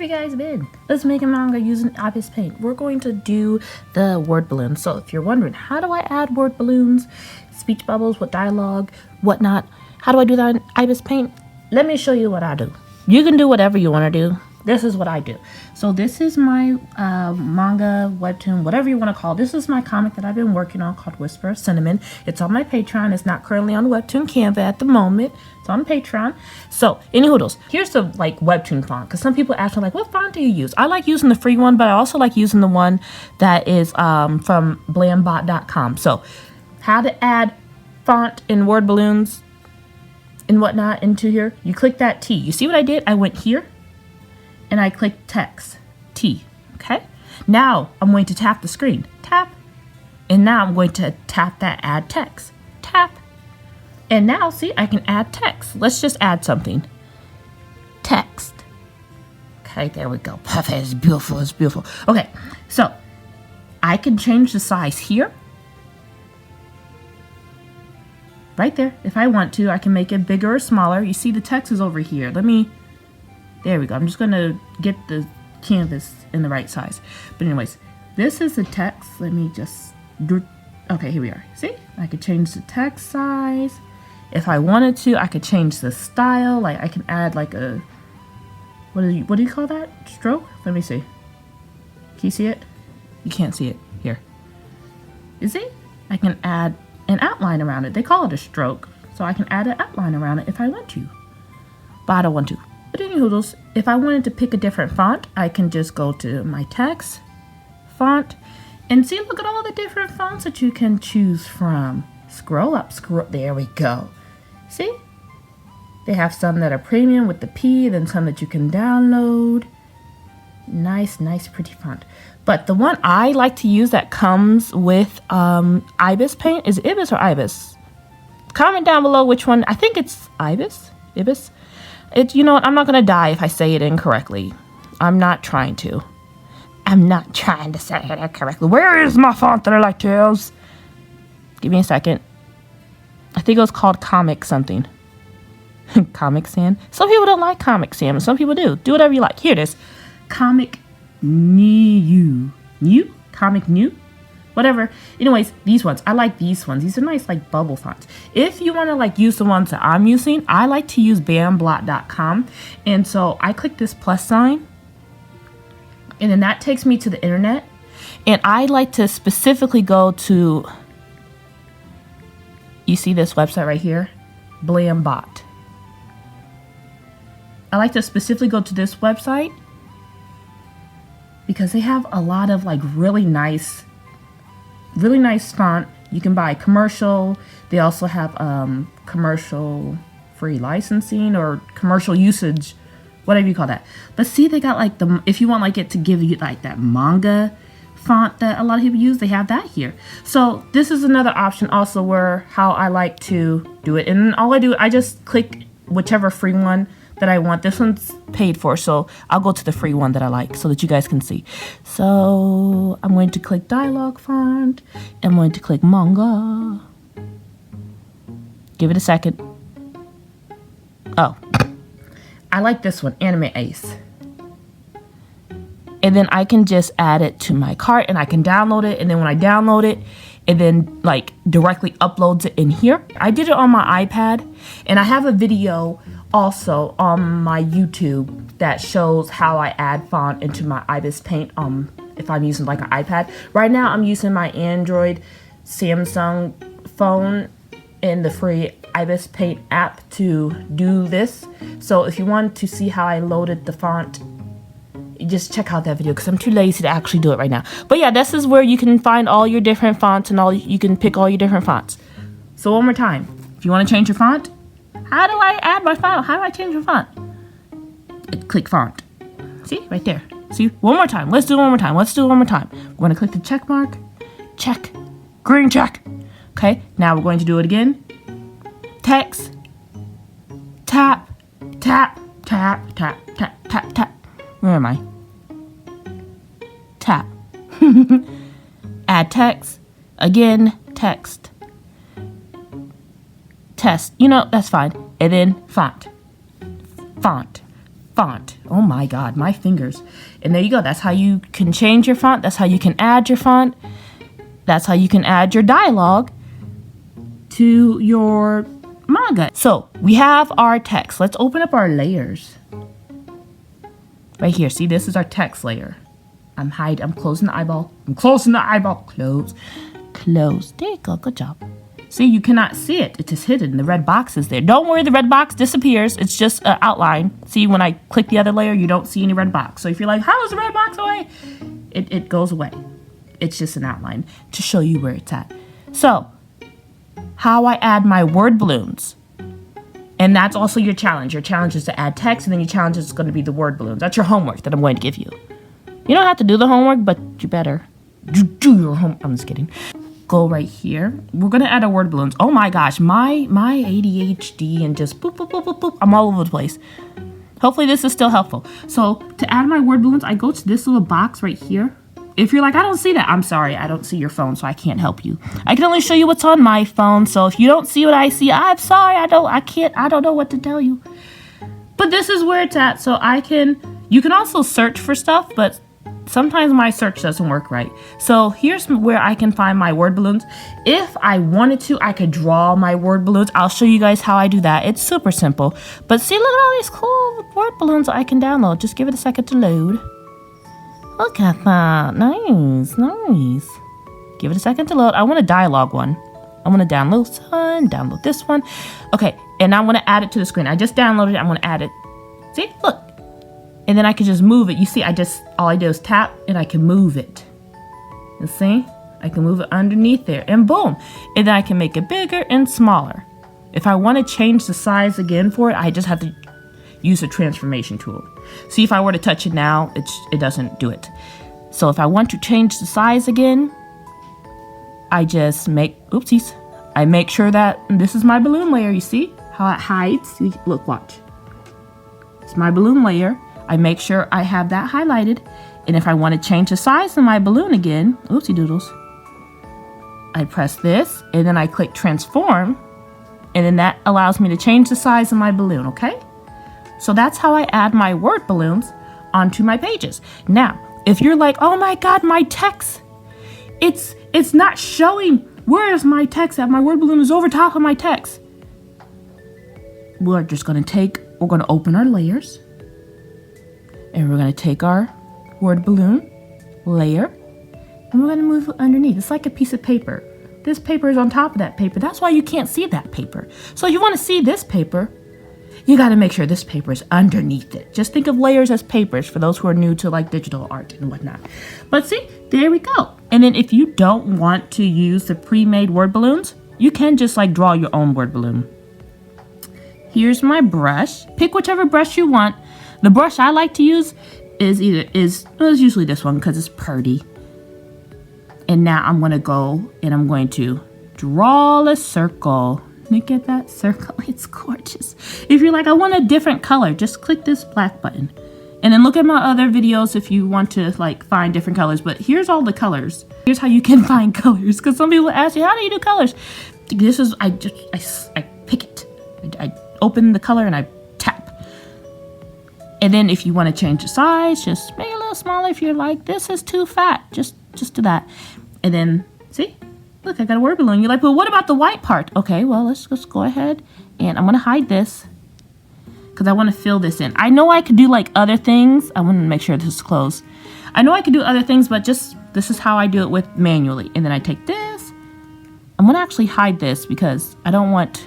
you guys been? Let's make a manga using ibis paint. We're going to do the word balloons. So if you're wondering, how do I add word balloons, speech bubbles with dialogue, whatnot? How do I do that in ibis paint? Let me show you what I do. You can do whatever you want to do. This is what I do. So this is my manga, webtoon, whatever you want to call it. This is my comic that I've been working on called Whisper of Cinnamon. It's on my Patreon. It's not currently on Webtoon Canva at the moment. It's on Patreon. So, any hoodles. Here's the webtoon font, because some people ask me what font do you use? I like using the free one, but I also like using the one that is from blambot.com. So, how to add font and word balloons and whatnot into here. You click that T. You see what I did? I went here. And I click text, T, okay? Now I'm going to tap the screen, tap. And now I'm going to tap that add text, tap. And now, see, I can add text. Let's just add something. Text. Okay, there we go. Perfect, it's beautiful, it's beautiful. Okay, so I can change the size here. Right there, if I want to, I can make it bigger or smaller. You see the text is over here. There we go. I'm just going to get the canvas in the right size. But anyways, this is the text. Let me just do. Okay, here we are. See? I could change the text size. If I wanted to, I could change the style. Like I can add like a, what do you call that? Stroke? Let me see. Can you see it? You can't see it. Here. You see? I can add an outline around it. They call it a stroke. So I can add an outline around it if I want to. But I don't want to. But anyhoodles, if I wanted to pick a different font, I can just go to my text, font, and see, look at all the different fonts that you can choose from. Scroll up, there we go. See? They have some that are premium with the P, then some that you can download. Nice, pretty font. But the one I like to use that comes with ibis paint, is it ibis or ibis? Comment down below which one. I think it's ibis, ibis. You know what, I'm not going to die if I say it incorrectly. I'm not trying to. I'm not trying to say it incorrectly. Where is my font that I like to use? Give me a second. I think it was called Comic something. Comic Sans. Some people don't like Comic Sans. Some people do. Do whatever you like. Here it is. Comic New. New? Comic New? Whatever. Anyways, these ones. I like these ones. These are nice bubble fonts. If you want to use the ones that I'm using, I like to use bamblot.com. And so I click this plus sign. And then that takes me to the internet. And I like to specifically go to, you see this website right here? Blambot. I like to specifically go to this website because they have a lot of really nice font. You can buy commercial. They also have commercial free licensing or commercial usage, whatever you call that. But see, they got if you want it to give you that manga font that a lot of people use, they have that here. So this is another option also where how I like to do it. And all I do, I just click whichever free one that I want. This one's paid for, so I'll go to the free one that I like so that you guys can see. So I'm going to click dialogue font. I'm going to click manga. Give it a second. Oh, I like this one, Anime Ace. And then I can just add it to my cart and I can download it. And then when I download it, it then directly uploads it in here. I did it on my iPad, and I have a video also on my YouTube that shows how I add font into my ibis paint if I'm using an iPad. Right now I'm using my Android Samsung phone and the free ibis paint app to do this. So if you want to see how I loaded the font, just check out that video because I'm too lazy to actually do it right now. But yeah, this is where you can find all your different fonts and you can pick all your different fonts. So one more time, if you want to change your font, how do I add my font? How do I change my font? Click font. See, right there. See, one more time. Let's do it one more time. We're going to click the check mark. Check. Green check. Okay, now we're going to do it again. Text. Tap. Tap. Tap. Tap. Tap. Tap. Tap. Where am I? Tap. Add text. Again, text. Test. That's fine. And then font. Font. Oh my God, my fingers. And there you go. That's how you can change your font. That's how you can add your font. That's how you can add your dialogue to your manga. So we have our text. Let's open up our layers. Right here. See, this is our text layer. I'm closing the eyeball. I'm closing the eyeball. Close. Close. There you go. Good job. See, you cannot see it. It is hidden. The red box is there. Don't worry, the red box disappears. It's just an outline. See, when I click the other layer, you don't see any red box. So if you're like, how is the red box away? It goes away. It's just an outline to show you where it's at. So, how I add my word balloons. And that's also your challenge. Your challenge is to add text, and then your challenge is going to be the word balloons. That's your homework that I'm going to give you. You don't have to do the homework, but you better do your homework. I'm just kidding. Go right here. We're going to add our word balloons. Oh my gosh, my ADHD and just boop, boop, boop, boop, boop. I'm all over the place. Hopefully this is still helpful. So to add my word balloons, I go to this little box right here. If you're like, I don't see that, I'm sorry, I don't see your phone, so I can't help you. I can only show you what's on my phone, so if you don't see what I see, I'm sorry, I don't know what to tell you. But this is where it's at, so you can also search for stuff, but sometimes my search doesn't work right. So here's where I can find my word balloons. If I wanted to, I could draw my word balloons. I'll show you guys how I do that. It's super simple. But see, look at all these cool word balloons I can download. Just give it a second to load. Look at that. Nice, nice. Give it a second to load. I want a dialogue one. I want to download this one. Okay, and I want to add it to the screen. I just downloaded it. I'm going to add it. See, look. And then I can just move it. You see, all I do is tap and I can move it. You see? I can move it underneath there and boom. And then I can make it bigger and smaller. If I want to change the size again for it, I just have to use a transformation tool. See, if I were to touch it now, it doesn't do it. So if I want to change the size again, I just I make sure that this is my balloon layer. You see how it hides? See, look, watch. It's my balloon layer. I make sure I have that highlighted. And if I want to change the size of my balloon again, oopsie doodles, I press this and then I click transform. And then that allows me to change the size of my balloon, okay? So that's how I add my word balloons onto my pages. Now, if you're like, oh my God, my text, it's not showing. Where is my text at? My word balloon is over top of my text. We're going to open our layers. And we're going to take our word balloon layer and we're going to move it underneath. It's like a piece of paper. This paper is on top of that paper. That's why you can't see that paper. So if you want to see this paper, you got to make sure this paper is underneath it. Just think of layers as papers for those who are new to like digital art and whatnot. But see, there we go. And then if you don't want to use the pre-made word balloons, you can just like draw your own word balloon. Here's my brush. Pick whichever brush you want. The brush I like to use is usually this one because it's pretty. And now I'm going to go and I'm going to draw a circle. Look at that circle. It's gorgeous. If you're like, I want a different color, just click this black button. And then look at my other videos if you want to like find different colors. But here's all the colors. Here's how you can find colors. Because some people ask you, how do you do colors? This is, I pick it. I open the color and I tap. And then if you want to change the size, just make it a little smaller. If you're like, this is too fat, just do that. And then, see? Look, I got a word balloon. You're like, well, what about the white part? Okay, well, let's go ahead. And I'm going to hide this because I want to fill this in. I know I could do like other things. I want to make sure this is closed. I know I could do other things, but just this is how I do it with manually. And then I take this. I'm going to actually hide this because I don't want,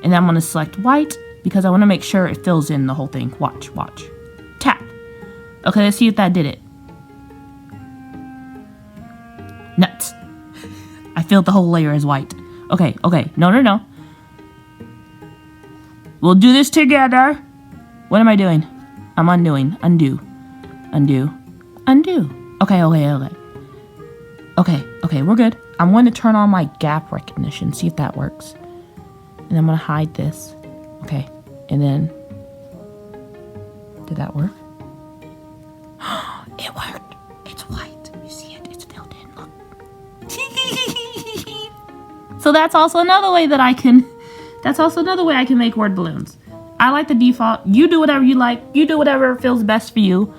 and then I'm going to select white because I want to make sure it fills in the whole thing. Watch. Tap. Okay, let's see if that did it. Nuts. I filled the whole layer as white. Okay. No. We'll do this together. What am I doing? I'm undoing. Undo. Okay, we're good. I'm going to turn on my gap recognition, see if that works. And I'm going to hide this. Okay, and then, did that work? It worked. It's white. You see it? It's filled in. Look. So that's also another way that I can make word balloons. I like the default. You do whatever you like. You do whatever feels best for you.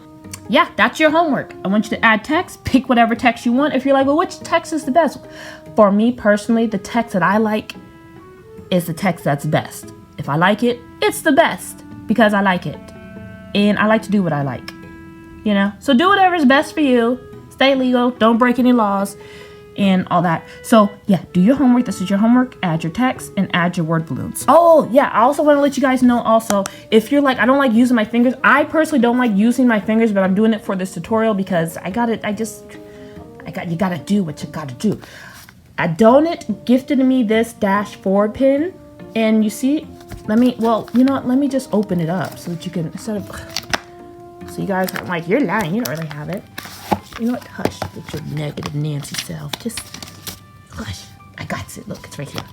Yeah, that's your homework. I want you to add text. Pick whatever text you want. If you're like, well, which text is the best? For me personally, the text that I like is the text that's best. If I like it, it's the best because I like it. And I like to do what I like. You know? So do whatever's best for you. Stay legal. Don't break any laws. And all that. So yeah, do your homework. This is your homework. Add your text and add your word balloons. Oh yeah, I also want to let you guys know also, if you're like, I don't like using my fingers. I personally don't like using my fingers, but I'm doing it for this tutorial because you gotta do what you gotta do. A donut gifted me this -4 pin, and you see, let me just open it up so that you can, instead of, so you guys aren't like, you're lying, you don't really have it. You know what? Hush with your negative Nancy self. Just hush. I got it. Look, it's right here.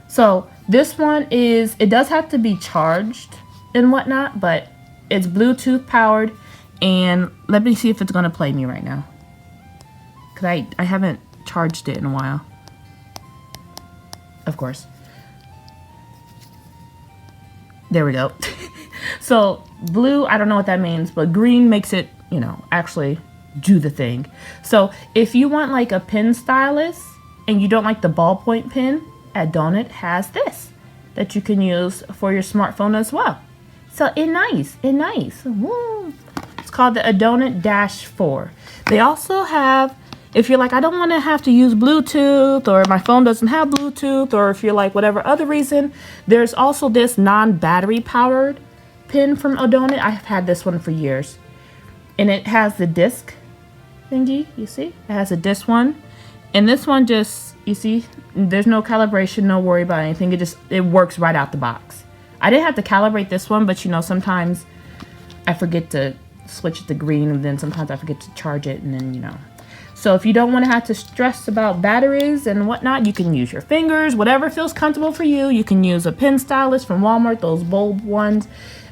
So this one is, it does have to be charged and whatnot, but it's Bluetooth powered. And let me see if it's going to play me right now. Because I haven't charged it in a while. Of course. There we go. So blue, I don't know what that means, but green makes it, you know, actually do the thing. So if you want like a pen stylus and you don't like the ballpoint pen, a donut has this that you can use for your smartphone as well. So it's nice. Woo. It's called the Adonut -4. They also have, if you're like, I don't want to have to use Bluetooth, or my phone doesn't have Bluetooth, or if you're like whatever other reason, there's also this non-battery powered pen from Adonut. I've had this one for years, and it has the disc thingy, you see? It has a disc one, and this one just, you see, there's no calibration, no worry about anything. It works right out the box. I didn't have to calibrate this one, but you know, sometimes I forget to switch it to green, and then sometimes I forget to charge it, and then, you know. So if you don't want to have to stress about batteries and whatnot, you can use your fingers, whatever feels comfortable for you. You can use a pen stylus from Walmart, those bulb ones,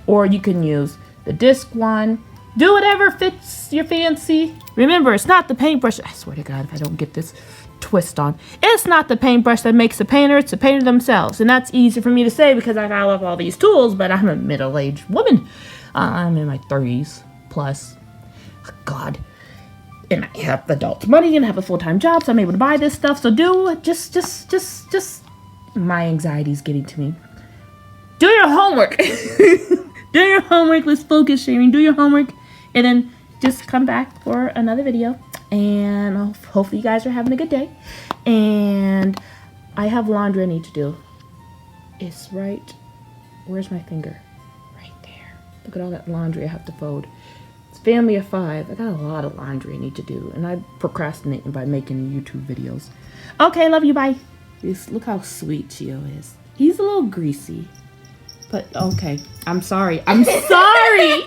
or you can use the disc one. Do whatever fits your fancy. Remember, it's not the paintbrush. I swear to God, if I don't get this twist on. It's not the paintbrush that makes the painter. It's the painter themselves. And that's easy for me to say because I love all these tools, but I'm a middle-aged woman. I'm in my 30s plus. God. And I have adult money and have a full-time job, so I'm able to buy this stuff. So just, my anxiety's getting to me. Do your homework. Do your homework. Let's focus, sharing. Do your homework. And then just come back for another video. And hopefully you guys are having a good day. And I have laundry I need to do. It's right. Where's my finger? Right there. Look at all that laundry I have to fold. It's family of 5. I got a lot of laundry I need to do. And I procrastinate by making YouTube videos. Okay, love you. Bye. Look how sweet Chio is. He's a little greasy. But okay. I'm sorry. I'm sorry.